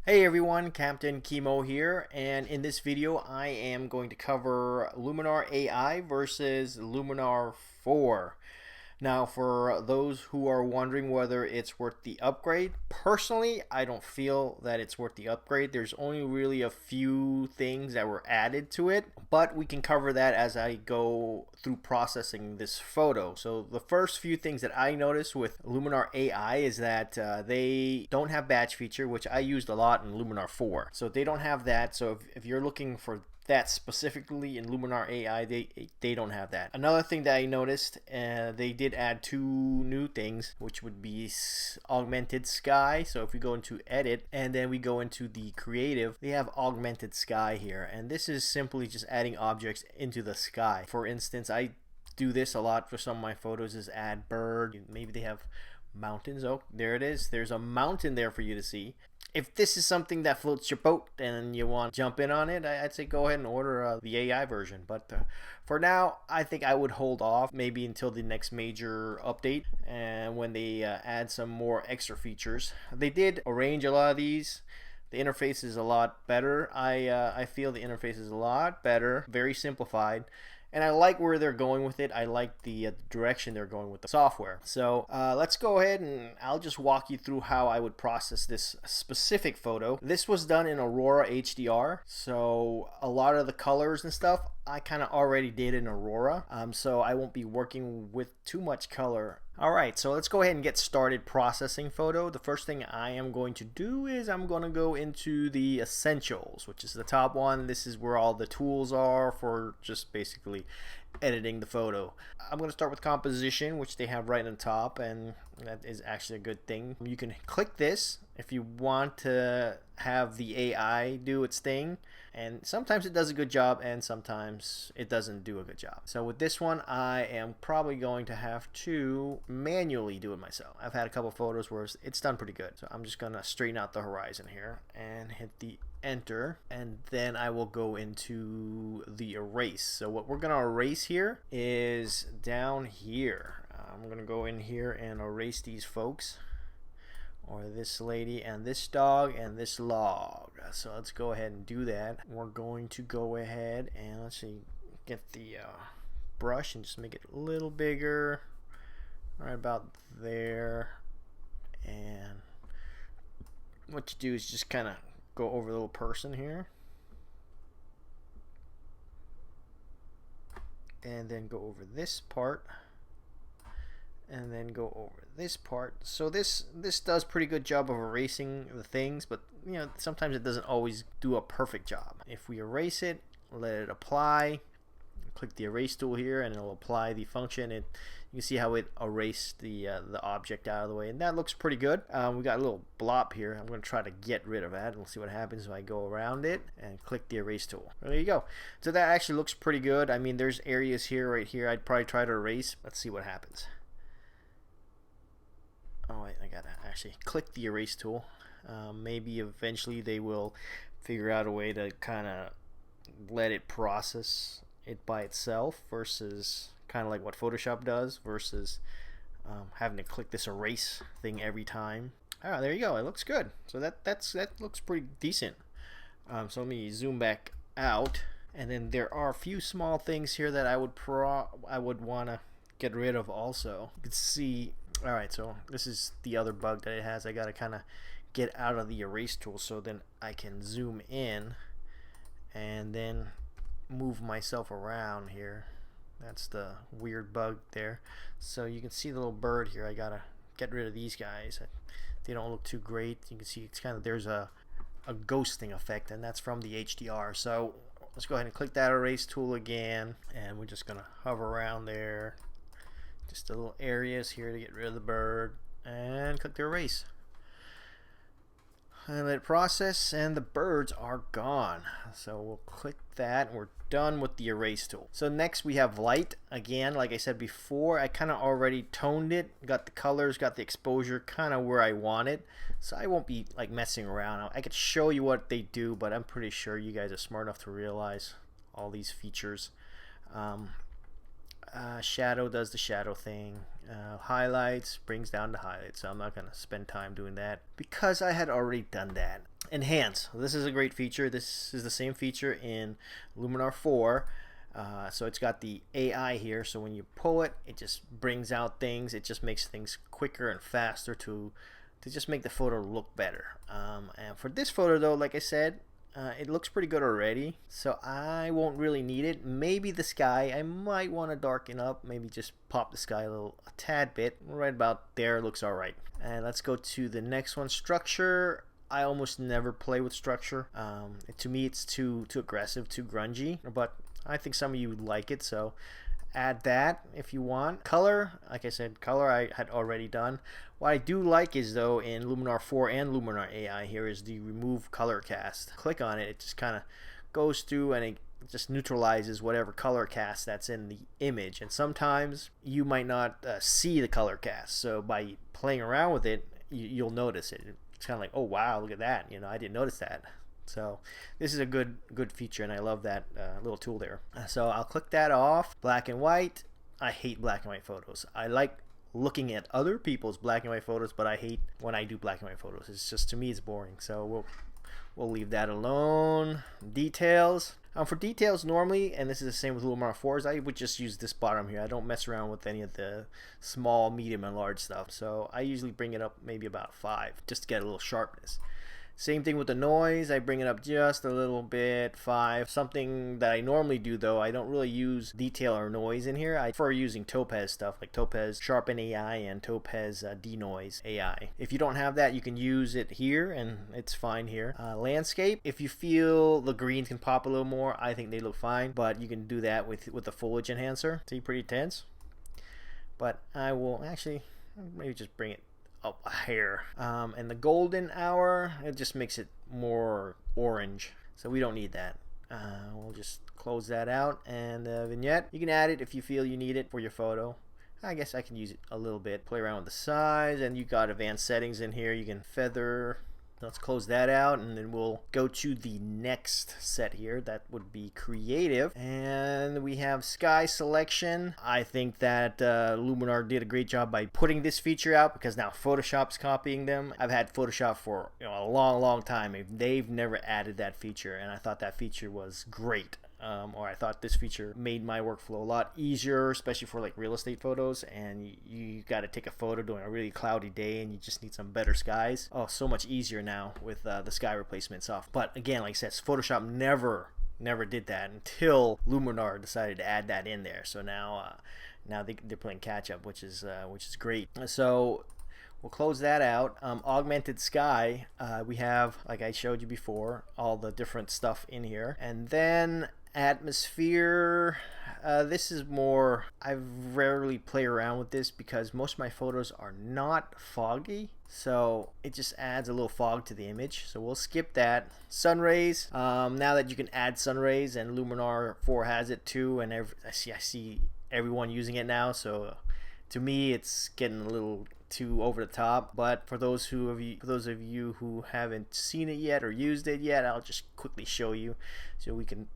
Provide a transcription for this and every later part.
Hey everyone, Captain Chemo here, and in this video I am going to cover Luminar AI versus Luminar 4. Now, for those who are wondering whether it's worth the upgrade, personally, I don't feel that it's worth the upgrade. There's only really a few things that were added to it, but we can cover that as I go through processing this photo. So the first few things that I noticed with Luminar AI is that they don't have batch feature, which I used a lot in Luminar 4. So they don't have that. So if you're looking for that specifically in Luminar AI, they don't have that. Another thing that I noticed, they did add two new things, which would be Augmented Sky. So if we go into Edit and then we go into the Creative, they have Augmented Sky here, and this is simply just adding objects into the sky. For instance, I do this a lot for some of my photos, is add bird. Maybe they have mountains. Oh, there it is. There's a mountain there for you to see. If this is something that floats your boat and you want to jump in on it, I'd say go ahead and order the AI version. But for now, I think I would hold off maybe until the next major update and when they add some more extra features. They did arrange a lot of these. The interface is a lot better. I feel the interface is a lot better, very simplified. And I like where they're going with it. I like the direction they're going with the software. So let's go ahead and I'll just walk you through how I would process this specific photo. This was done in Aurora HDR. So a lot of the colors and stuff I kind of already did in Aurora. So I won't be working with too much color. Alright, so let's go ahead and get started processing photo. The first thing I am going to do is I'm going to go into the Essentials, which is the top one. This is where all the tools are for just basically editing the photo. I'm going to start with composition, which they have right on top, and that is actually a good thing. You can click this if you want to have the AI do its thing, and sometimes it does a good job and sometimes it doesn't do a good job. So with this one, I am probably going to have to manually do it myself. I've had a couple photos where it's done pretty good, so I'm just gonna straighten out the horizon here and hit the enter, and then I will go into the erase. So what we're gonna erase here is down here. I'm gonna go in here and erase these folks, or this lady and this dog and this log. So let's go ahead and do that. We're going to go ahead and let's see, get the brush and just make it a little bigger, right about there. And what you do is just kind of go over the little person here, and then go over this part, and then go over this part. So this does pretty good job of erasing the things, but you know, sometimes it doesn't always do a perfect job. If we erase it, let it apply, click the erase tool here and it'll apply the function. You can see how it erased the object out of the way, and that looks pretty good. We got a little blop here. I'm going to try to get rid of that, and we'll see what happens if I go around it and click the erase tool. There you go. So that actually looks pretty good. I mean, there's areas here, right here, I'd probably try to erase. Let's see what happens. Oh wait, I gotta actually click the erase tool. Maybe eventually they will figure out a way to kind of let it process it by itself, versus kind of like what Photoshop does, versus having to click this erase thing every time. Ah, there you go. It looks good. So that looks pretty decent. So let me zoom back out, and then there are a few small things here that I would want to get rid of also. You can see. All right, so this is the other bug that it has. I gotta kind of get out of the erase tool so then I can zoom in and then move myself around here. That's the weird bug there. So you can see the little bird here. I gotta get rid of these guys. They don't look too great. You can see it's kind of, there's a ghosting effect, and that's from the HDR. So let's go ahead and click that erase tool again, and we're just gonna hover around there, just the little areas here to get rid of the bird, and click the erase. And let it process, and the birds are gone. So we'll click that, and we're done with the erase tool. So next we have light. Again, like I said before, I kind of already toned it, got the colors, got the exposure kind of where I want it. So I won't be like messing around. I could show you what they do, but I'm pretty sure you guys are smart enough to realize all these features. Shadow does the shadow thing. Highlights brings down the highlights, so I'm not going to spend time doing that because I had already done that. enhance. This is a great feature. This is the same feature in Luminar 4. So it's got the AI here, so when you pull it, it just brings out things. It just makes things quicker and faster to just make the photo look better. And for this photo though, like I said, it looks pretty good already, so I won't really need it. Maybe the sky, I might want to darken up, maybe just pop the sky a tad bit. Right about there looks alright. And let's go to the next one, structure. I almost never play with structure. To me it's too aggressive, too grungy, but I think some of you would like it, so add that if you want. Color, like I said, color I had already done. What I do like is though in Luminar 4 and Luminar AI here is the remove color cast. Click on it, it just kind of goes through and it just neutralizes whatever color cast that's in the image. And sometimes you might not see the color cast, so by playing around with it, you'll notice it. It's kind of like, oh wow, look at that, you know, I didn't notice that. So this is a good feature, and I love that little tool there. So I'll click that off. Black and white. I hate black and white photos. I like looking at other people's black and white photos, but I hate when I do black and white photos. It's just, to me, it's boring. So we'll leave that alone. Details. For details normally, and this is the same with Luminar 4s, I would just use this bottom here. I don't mess around with any of the small, medium, and large stuff. So I usually bring it up maybe about 5 just to get a little sharpness. Same thing with the noise, I bring it up just a little bit, 5. Something that I normally do though, I don't really use detail or noise in here. I prefer using Topaz stuff like Topaz Sharpen AI and Topaz Denoise AI. If you don't have that, you can use it here and it's fine here. Landscape, if you feel the greens can pop a little more, I think they look fine, but you can do that with the foliage enhancer. See, pretty tense. But I will actually maybe just bring it up a hair. And the golden hour, it just makes it more orange, so we don't need that. We'll just close that out. And the vignette, you can add it if you feel you need it for your photo. I guess I can use it a little bit, play around with the size, and you got advanced settings in here. You can feather. Let's close that out, and then we'll go to the next set here. That would be creative, and we have sky selection. I think that Luminar did a great job by putting this feature out, because now Photoshop's copying them. I've had Photoshop for a long time. They've never added that feature, and I thought that feature was great. Or I thought this feature made my workflow a lot easier, especially for like real estate photos, and you got to take a photo during a really cloudy day and you just need some better skies. Oh, so much easier now with the sky replacement software. But again, like I said, Photoshop never did that until Luminar decided to add that in there. So now they're playing catch up, which is great. So we'll close that out. Augmented Sky, we have, like I showed you before, all the different stuff in here. And then atmosphere, this is more, I rarely play around with this because most of my photos are not foggy, so it just adds a little fog to the image, so we'll skip that. Sun rays, now that you can add sun rays, and Luminar 4 has it too, and I see everyone using it now, so to me it's getting a little too over the top. But for those of you who haven't seen it yet or used it yet, I'll just quickly show you. So we can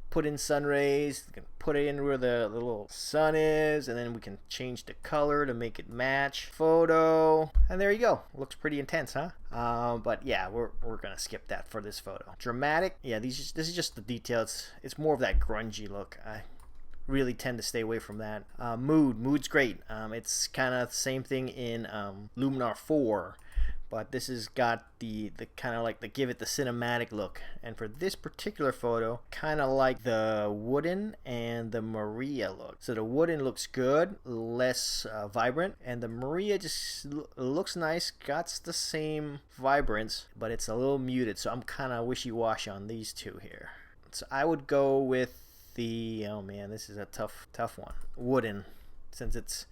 put in sun rays, we can put it in where the little sun is, and then we can change the color to make it match photo, and there you go. Looks pretty intense, huh? But yeah, we're gonna skip that for this photo. Dramatic, yeah, this is just the details. It's more of that grungy look. I really tend to stay away from that. Mood's great. It's kind of the same thing in Luminar 4, but this has got the kind of like the give it the cinematic look. And for this particular photo, kind of like the wooden and the Maria look. So the wooden looks good, less vibrant, and the Maria just looks nice, got the same vibrance, but it's a little muted. So I'm kind of wishy-washy on these two here. So I would go with the, oh man, this is a tough one, wooden, since it's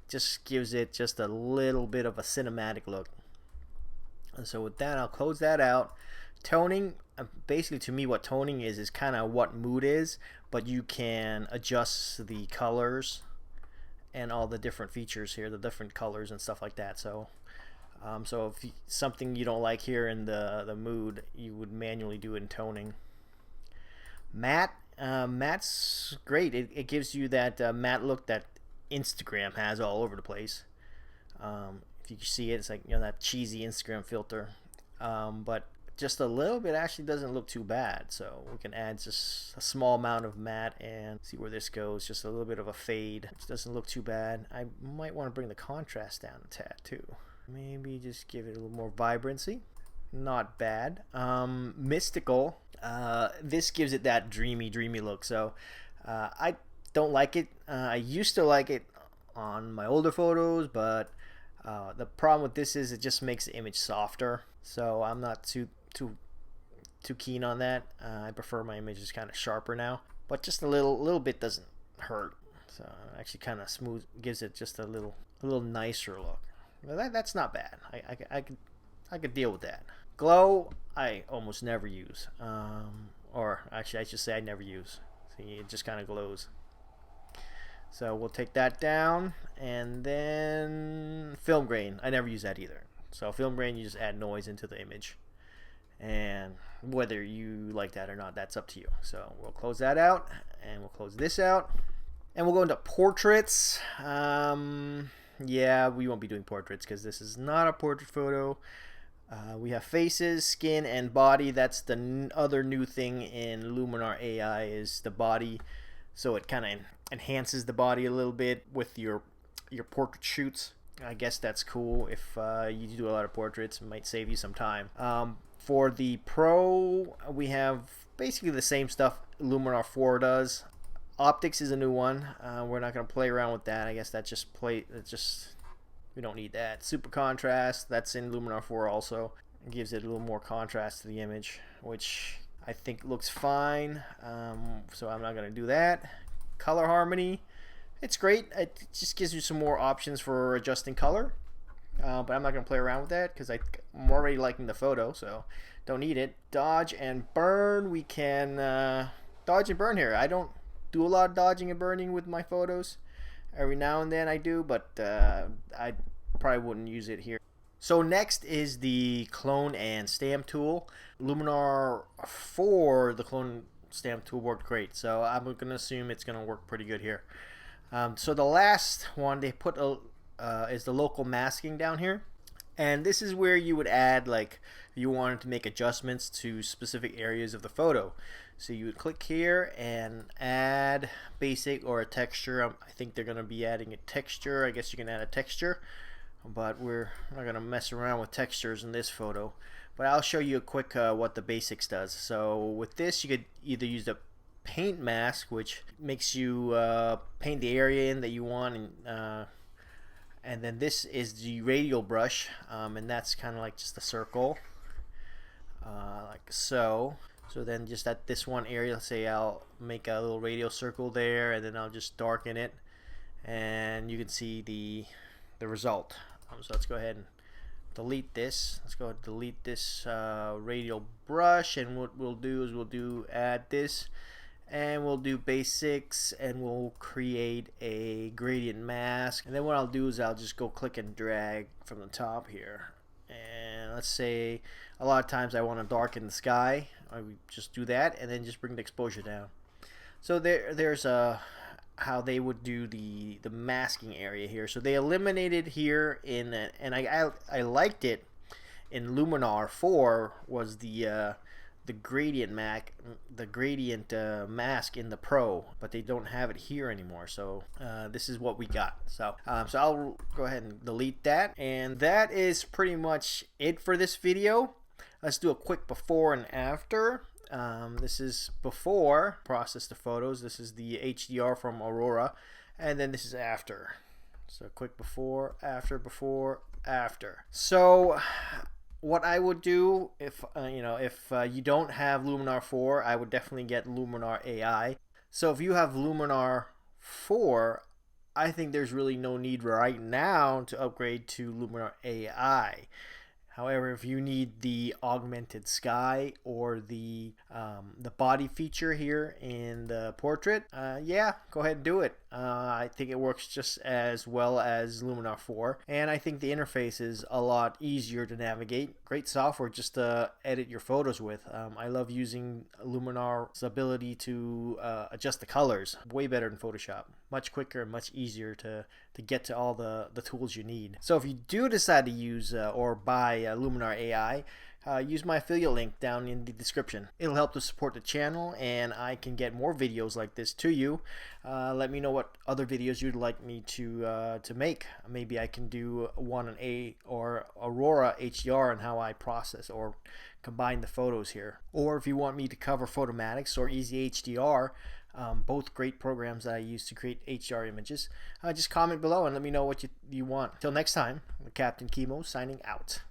just gives it just a little bit of a cinematic look. And so with that, I'll close that out. Toning, basically to me what toning is kind of what mood is, but you can adjust the colors and all the different features here, the different colors and stuff like that. So so if something you don't like here in the mood, you would manually do it in toning. Matte, matte's great. It gives you that matte look that Instagram has all over the place. If you see it, it's like, that cheesy Instagram filter. But just a little bit actually doesn't look too bad. So we can add just a small amount of matte and see where this goes. Just a little bit of a fade, which doesn't look too bad. I might want to bring the contrast down a tad too. Maybe just give it a little more vibrancy. Not bad. Mystical. This gives it that dreamy look. So I don't like it. I used to like it on my older photos, but the problem with this is it just makes the image softer. So I'm not too keen on that. I prefer my images kind of sharper now, but just a little bit doesn't hurt. So actually kind of smooth, gives it just a little nicer look. Well, that's not bad. I could deal with that. Glow, I almost never use, or actually I should say I never use. See, it just kind of glows. So we'll take that down, and then film grain. I never use that either. So film grain, you just add noise into the image, and whether you like that or not, that's up to you. So we'll close that out, and we'll close this out, and we'll go into portraits. Yeah, we won't be doing portraits because this is not a portrait photo. We have faces, skin, and body. That's the other new thing in Luminar AI is the body. So it kind of enhances the body a little bit with your portrait shoots. I guess that's cool. If you do a lot of portraits, it might save you some time. For the Pro, we have basically the same stuff Luminar 4 does. Optics is a new one. We're not going to play around with that. I guess that's just we don't need that. Super contrast, that's in Luminar 4 also. It gives it a little more contrast to the image, which I think looks fine. So I'm not going to do that. Color harmony, it's great. It just gives you some more options for adjusting color. But I'm not going to play around with that because I'm already liking the photo, so don't need it. Dodge and burn, we can dodge and burn here. I don't do a lot of dodging and burning with my photos. Every now and then I do, but I probably wouldn't use it here. So next is the clone and stamp tool. Luminar 4, the clone stamp tool worked great, so I'm going to assume it's going to work pretty good here. So the last one they put is the local masking down here. And this is where you would add, like, you wanted to make adjustments to specific areas of the photo. So you would click here and add basic or a texture. I think they're going to be adding a texture. I guess you can add a texture, but we're not going to mess around with textures in this photo. But I'll show you a quick what the basics does. So with this, you could either use the paint mask, which makes you paint the area in that you want, and then this is the Radial Brush, and that's kind of like just a circle, like so. So then just at this one area, let's say I'll make a little radial circle there, and then I'll just darken it, and you can see the result. So let's go ahead and delete this. Let's go ahead and delete this Radial Brush, and what we'll do is add this, and we'll do basics, and we'll create a gradient mask. And then what I'll do is I'll just go click and drag from the top here, and let's say a lot of times I want to darken the sky. I would just do that and then just bring the exposure down. So there's how they would do the masking area here. So they eliminated here in and I liked it in Luminar 4 was the gradient mask in the Pro, but they don't have it here anymore. So this is what we got. So so I'll go ahead and delete that, and that is pretty much it for this video. Let's do a quick before and after. This is before, process the photos. This is the HDR from Aurora, and then this is after. So quick before, after. So what I would do if you don't have Luminar 4, I would definitely get Luminar AI. So if you have Luminar 4, I think there's really no need right now to upgrade to Luminar AI. However, if you need the Augmented Sky or the body feature here in the portrait, yeah, go ahead and do it. I think it works just as well as Luminar 4, and I think the interface is a lot easier to navigate. Great software just to edit your photos with. I love using Luminar's ability to adjust the colors. Way better than Photoshop. Much quicker and much easier to get to all the tools you need. So if you do decide to use or buy Luminar AI, use my affiliate link down in the description. It'll help to support the channel, and I can get more videos like this to you. Let me know what other videos you'd like me to make. Maybe I can do one on or Aurora HDR and how I process or combine the photos here. Or if you want me to cover Photomatics or Easy HDR, both great programs that I use to create HDR images, just comment below and let me know what you want. Till next time, Captain Chemo signing out.